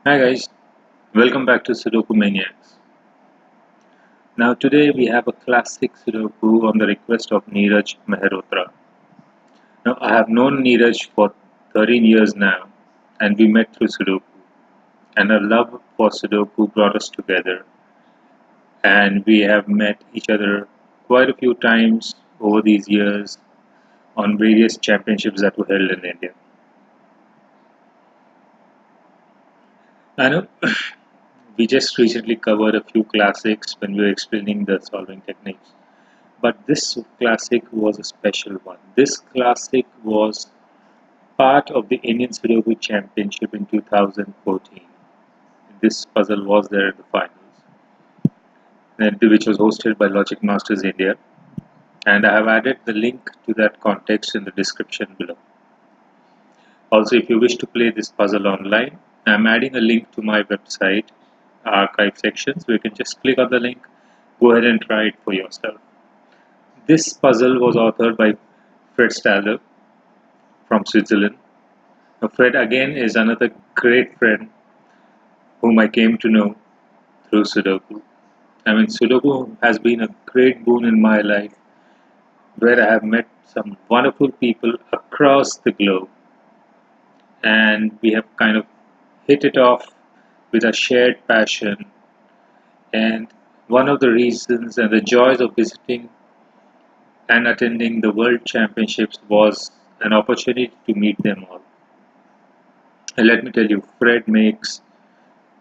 Hi guys, welcome back to SudokuManiacs. Now today we have a classic Sudoku on the request of Neeraj Mehrotra. Now I have known Neeraj for 13 years now and we met through Sudoku, and our love for Sudoku brought us together, and we have met each other quite a few times over these years on various championships that were held in India. I know we just recently covered a few classics when we were explaining the solving techniques. But this classic was a special one. This classic was part of the Indian Sudoku Championship in 2014. This puzzle was there at the finals, which was hosted by Logic Masters India. And I have added the link to that context in the description below. Also, if you wish to play this puzzle online, I am adding a link to my website archive section, so you can just click on the link, go ahead and try it for yourself. This puzzle was authored by Fred Stalder from Switzerland. Now, Fred again is another great friend whom I came to know through Sudoku. I mean, Sudoku has been a great boon in my life where I have met some wonderful people across the globe, and we have kind of hit it off with a shared passion. And one of the reasons and the joys of visiting and attending the World Championships was an opportunity to meet them all. And let me tell you, Fred makes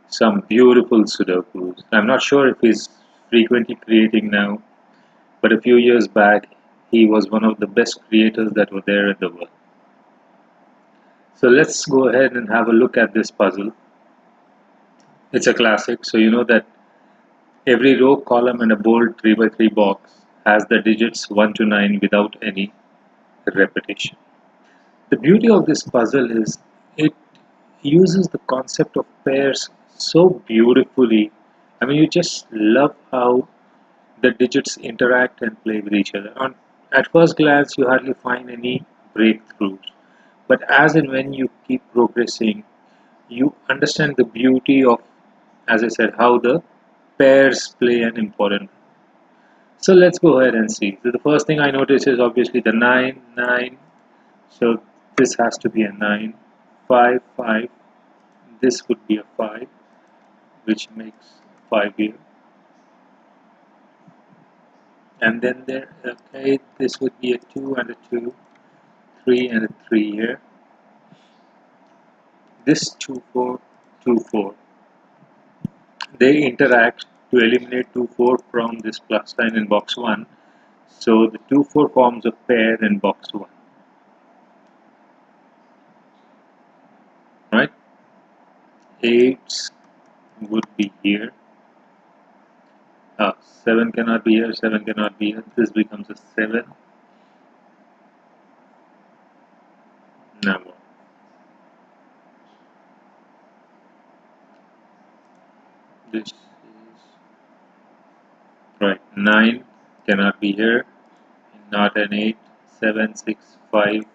some beautiful Sudokus. I'm not sure if he's frequently creating now, but a few years back he was one of the best creators that were there in the world. So let's go ahead and have a look at this puzzle. It's a classic, so you know that every row, column, and a bold 3 by 3 box has the digits 1 to 9 without any repetition. The beauty of this puzzle is it uses the concept of pairs so beautifully. I mean, you just love how the digits interact and play with each other. At first glance, you hardly find any breakthroughs, but as and when you keep progressing, you understand the beauty of, as I said, how the pairs play an important role. So let's go ahead and see. So the first thing I notice is obviously the 9, 9. So this has to be a 9, 5, 5. This would be a 5, which makes 5 here. And then there, okay, this would be a 2 and a 2, 3 and a 3 here. This 2, 4, 2, 4. They interact to eliminate 2, 4 from this plus sign in box 1. So the 2, 4 forms a pair in box 1. Right? 8s would be here. 7 cannot be here, 7 cannot be here. This becomes a 7. Now, this is right. 9 cannot be here, not an 8. 7, 6, 5.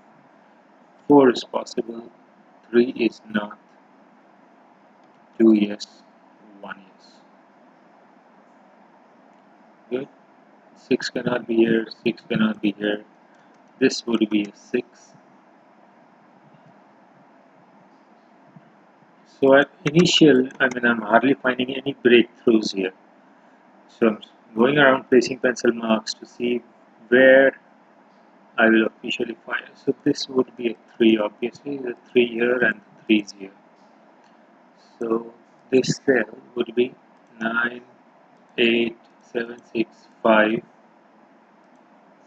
4 is possible. 3 is not. 2 yes. 1 yes. Good. 6 cannot be here. 6 cannot be here. This would be a 6. So at initial, I mean, I'm hardly finding any breakthroughs here. So I'm going around placing pencil marks to see where I will officially find. So this would be a 3, obviously, the 3 here and the 3 is here. So this cell would be 9, 8, 7, 6, 5.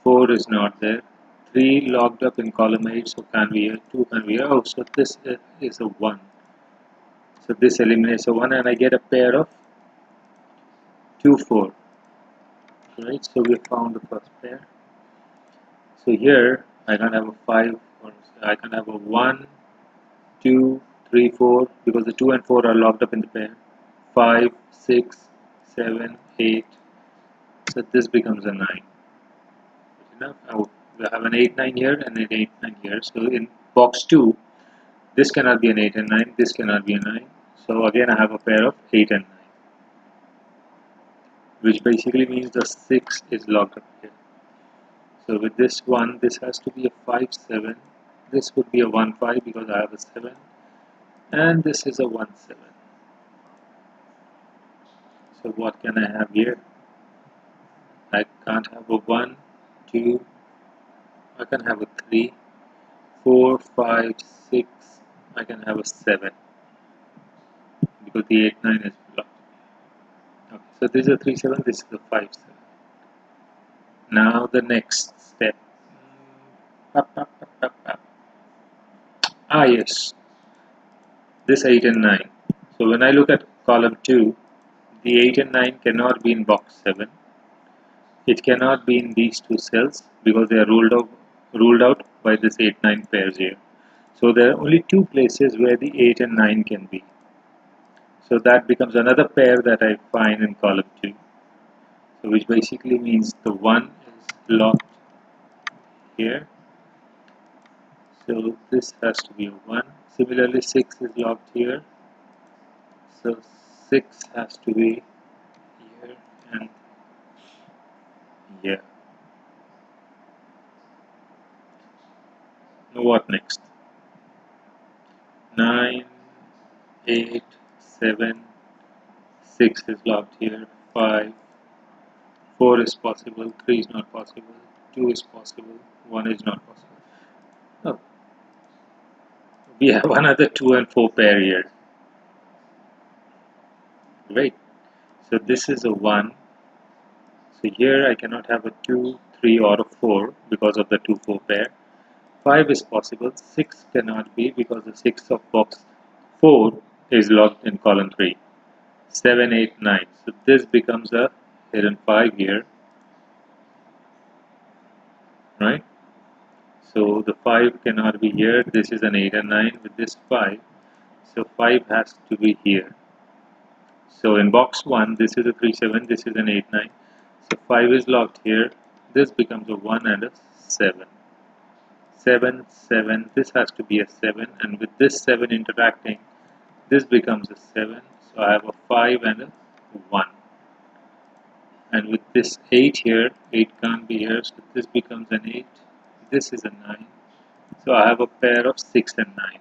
4 is not there. 3 locked up in column 8, so can be here. 2 can be here. Oh, so this is a 1. So this eliminates a 1, and I get a pair of 2, 4. Right, so we found the first pair. So here I can have a 5, or I can have a 1, 2, 3, 4, because the 2 and 4 are locked up in the pair. 5, 6, 7, 8. So this becomes a 9. Enough. We have an 8, 9 here and an 8, 9 here. So in box 2, this cannot be an 8 and 9. This cannot be a 9. So again I have a pair of 8 and 9, which basically means the 6 is locked up here. So with this one, this has to be a 5 7. This would be a 1 5 because I have a 7, and this is a 1 7. So what can I have here? I can't have a 1 2. I can have a 3 4 5 6. I can have a 7 because the 8 9 is blocked. Okay, so this is a 3 7. This is a 5 7. Now the next step. Up, up, up, up, up. Ah yes, this 8 and 9. So when I look at column 2, the 8 and 9 cannot be in box 7. It cannot be in these two cells because they are ruled out by this 8 9 pairs here. So there are only two places where the 8 and 9 can be. So that becomes another pair that I find in column 2. So which basically means the 1 is locked here. So this has to be a 1. Similarly 6 is locked here. So 6 has to be here and here. Now what next? 9, 8, 7, 6 is locked here, 5, 4 is possible, 3 is not possible, 2 is possible, 1 is not possible. Oh, we have another 2 and 4 pair here. Right. So this is a 1. So here I cannot have a 2, 3 or a 4 because of the 2 4 pair. 5 is possible, 6 cannot be because the 6 of box 4 is locked in column 3. 7, 8, 9. So this becomes a hidden 5 here, right? So the 5 cannot be here. This is an 8 and 9 with this 5. So 5 has to be here. So in box 1, this is a 3 7, this is an 8 9. So 5 is locked here. This becomes a 1 and a 7. 7 7. This has to be a 7, and with this 7 interacting, this becomes a 7. So I have a 5 and a 1. And with this 8 here, 8 can't be here, so this becomes an 8. This is a 9. So I have a pair of 6 and 9.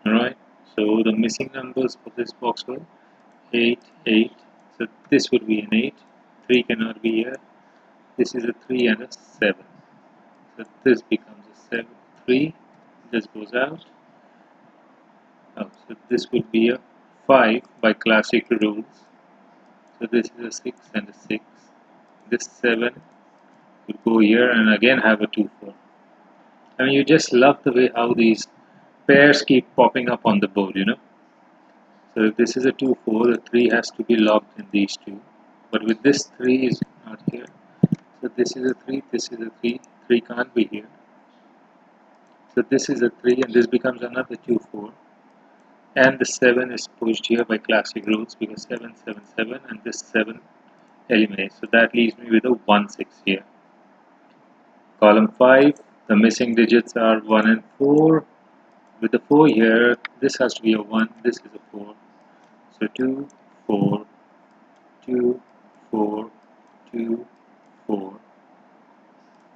Alright, so the missing numbers for this box were 8, 8. So this would be an 8. 3 cannot be here. This is a 3 and a 7. So this becomes a 7, 3. This goes out. Oh, so this would be a 5 by classic rules. So this is a 6 and a 6. This 7 would go here and again have a 2 4. I mean, you just love the way how these pairs keep popping up on the board, you know. So if this is a 2 4, the 3 has to be locked in these two. But with this 3 is not here. So this is a 3, this is a 3, 3 can't be here. So this is a 3 and this becomes another 2 4. And the 7 is pushed here by classic rules because 7 7 7 and this 7 eliminates. So that leaves me with a 1 6 here. Column 5, the missing digits are 1 and 4. With the 4 here, this has to be a 1, this is a 4. So 2, 4, 2, 4, 2, 4.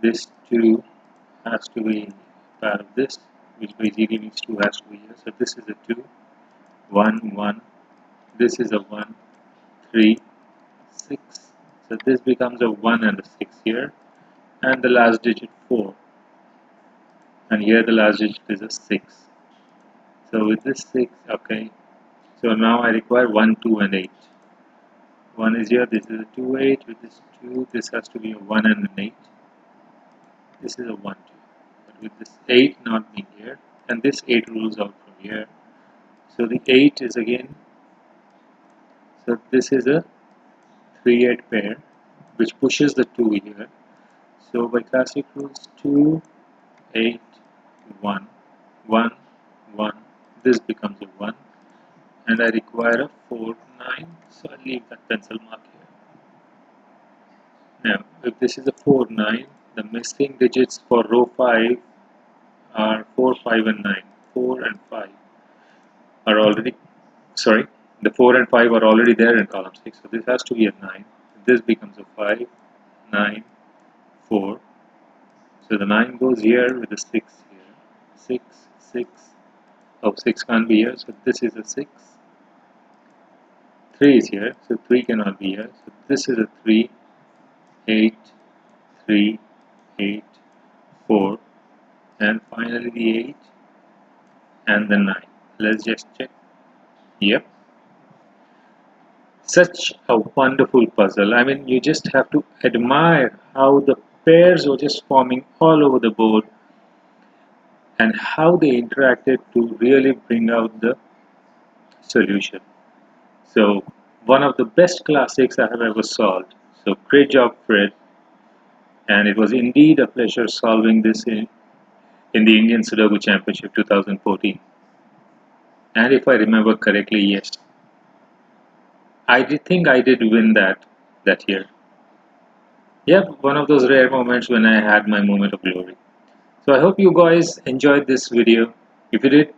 This 2 has to be part of this, which basically means 2 has to be here. So this is a 2, 1, 1. This is a 1, 3, 6. So this becomes a 1 and a 6 here. And the last digit 4. And here the last digit is a 6. So with this 6, okay. So now I require 1, 2 and 8. 1 is here, this is a 2, 8. With this 2, this has to be a 1 and an 8. This is a 1, 2. But with this 8 not being here, and this 8 rules out from here. So the 8 is again, so this is a 3 8 pair, which pushes the 2 here. So by classic rules, 2, 8, 1, 1, 1. This becomes a 1. And I require a 4, 9. So I'll leave that pencil mark here. Now, if this is a 4, 9, the missing digits for row 5 are 4 4, 5 and 9. 4 and 5 are already, sorry, the 4 and 5 are already there in column 6. So this has to be a 9. This becomes a 5, 9, 4. So the 9 goes here with the 6 here. 6, 6. Oh, 6 can't be here. So this is a 6. 3 is here. So 3 cannot be here. So this is a 3, 8, 3, 8, 4. And finally the 8 and the 9. Let's just check. Yep. Such a wonderful puzzle. I mean, you just have to admire how the pairs were just forming all over the board and how they interacted to really bring out the solution. So, one of the best classics I have ever solved. So, great job, Fred. And it was indeed a pleasure solving this in the Indian Sudoku Championship 2014. And if I remember correctly, yes, I did think I did win that year. Yep, one of those rare moments when I had my moment of glory. So I hope you guys enjoyed this video. If you did,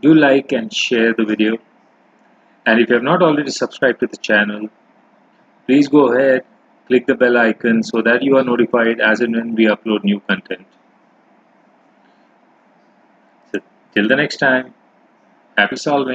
do like and share the video. And if you have not already subscribed to the channel, please go ahead, click the bell icon so that you are notified as and when we upload new content. So till the next time, happy solving.